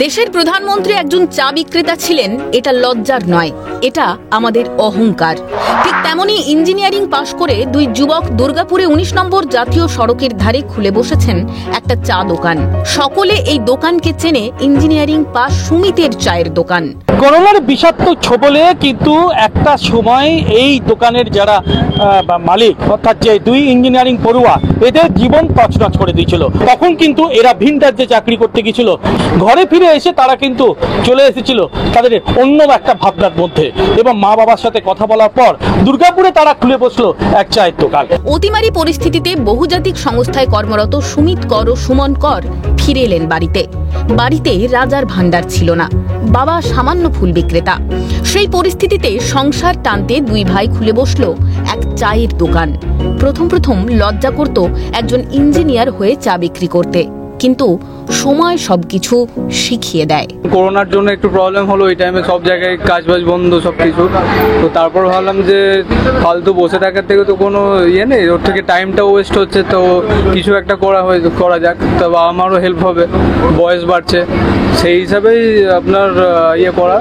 দেশের প্রধানমন্ত্রী একজন চা বিক্রেতা ছিলেন, এটা লজ্জার নয়, এটা আমাদের অহংকার। ঠিক তেমনি ইঞ্জিনিয়ারিং পাশ করে দুই যুবক দুর্গাপুরে ১৯ নম্বর জাতীয় সড়কের ধারে খুলে বসেছেন একটা চা দোকান। সকলে এই দোকানকে চেনে ইঞ্জিনিয়ারিং পাশ সুমিতের চায়ের দোকান। করোনার বিষাক্ত ছোবলে কিন্তু একটা সময় এই দোকানের যারা মালিক অর্থাৎ যে দুই ইঞ্জিনিয়ারিং পড়ুয়া এদের জীবন তছনছ করে দিয়েছিল। তখন কিন্তু এরা ভিন রাজ্যে চাকরি করতে গিয়েছিল, ঘরে ফিরে এসে তারা কিন্তু চলে এসেছিল তাদের অন্য একটা ভাবনার মধ্যে, এবং মা বাবার সাথে কথা বলার পর দুর্গাপুরে তারা খুলে বসলো এক চায়ের দোকান। অতিমারি পরিস্থিতিতে বহুজাতিক সংস্থায় কর্মরত সুমিত কর ও সুমন কর ফিরে এলেন বাড়িতে। বাড়িতে রাজার ভান্ডার ছিল না, বাবা সামান্য ফুল বিক্রেতা। সেই পরিস্থিতিতে সংসার টানতে দুই ভাই খুলে বসলো এক চায়ের দোকান। প্রথম লজ্জা করত একজন ইঞ্জিনিয়ার হয়ে চা বিক্রি করতে, কিন্তু সময় সবকিছু শিখিয়ে দেয়। করোনার জন্য একটু প্রবলেম হলো, ওই টাইমে সব জায়গায় কাজবাজ বন্ধ সবকিছু। তো তারপর ভাবলাম যে ফালতু বসে থাকার থেকে তো কোনো ইয়ে নেই, ওর থেকে টাইমটা ওয়েস্ট হচ্ছে, তো কিছু একটা করা যাক, তো আমারও হেল্প হবে, বয়স বাড়ছে, সেই হিসাবেই আপনার ইয়ে করা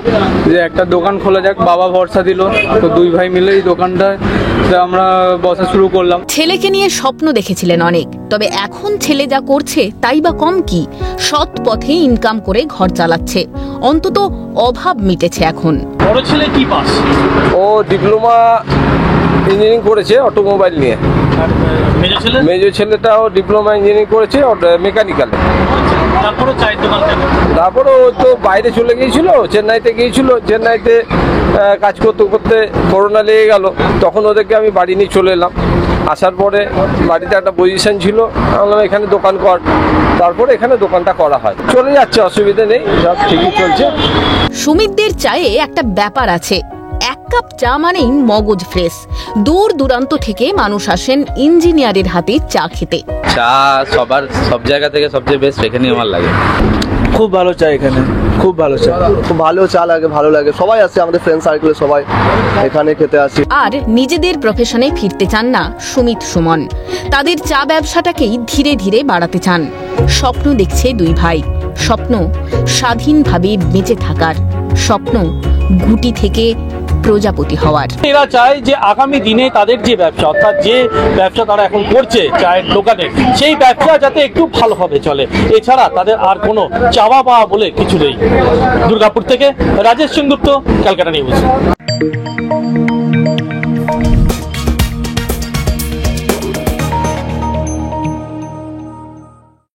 যে একটা দোকান খোলা যাক। বাবা ভরসা দিল, তো দুই ভাই মিলে এই দোকানটা আমরা বসা শুরু করলাম। ছেলেকে নিয়ে স্বপ্ন দেখেছিলেন অনেক, তবে এখন ছেলে যা করছে তাই বা কম কি? সৎ পথে ইনকাম করে ঘর চালাচ্ছে, অন্তত অভাব মিটেছে এখন। বড় ছেলে কি পাস? ও ডিপ্লোমা ইঞ্জিনিয়ারিং করেছে অটোমোবাইল নিয়ে। মেজর ছেলেটাও ডিপ্লোমা ইঞ্জিনিয়ারিং করেছে মেকানিক্যালে। তারপরে ও তো বাইরে চলে গিয়েছিল, চেন্নাইতে গিয়েছিল। চেন্নাইতে কাজ করতে করতে করোনা লেগে গেল, তখন ওদেরকে আমি বাড়ি নিয়ে চলে এলাম। আসার পরে বাড়িতে একটা পজিশন ছিল, বললাম এখানে দোকান কর। তারপরে এখানে দোকানটা করা হয়, চলে যাচ্ছে, অসুবিধা নেই, সব ঠিকই চলছে। সুমিতদের চায়ে একটা ব্যাপার আছে, এক কাপ চা মানেই মগজ ফ্রেশ। দূর দূরান্ত থেকে মানুষ আসেন ইঞ্জিনিয়ারের হাতে চা খেতে। চা সব জায়গা থেকে সবচেয়ে বেস্ট এখানেই আমার লাগে। খুব ভালো চা এখানে, খুব ভালো চা, খুব ভালো চা লাগে, ভালো লাগে। সবাই আসে, আমাদের ফ্রেন্ড সার্কেলে সবাই এখানে খেতে আসি। আর নিজেদের প্রফেশনে ফিরতে চান না সুমিত সুমন, তাদের চা ব্যবসাটাকেই ধীরে ধীরে বাড়াতে চান। স্বপ্ন দেখছে দুই ভাই, স্বপ্ন স্বাধীনভাবে বেঁচে থাকার, স্বপ্ন গুটি থেকে প্রজাপতি হওয়ার। এরা চায় যে আগামী দিনে তাদের যে ব্যবসা, অর্থাৎ যে ব্যবসা তারা এখন করছে চায়ের দোকানে, সেই ব্যবসা যাতে একটু ভালোভাবে চলে। এছাড়া তাদের আর কোনো চাওয়া পাওয়া বলে কিছু নেই। দুর্গাপুর থেকে রাজেশ সেনগুপ্ত, ক্যালকাটা নিউজ।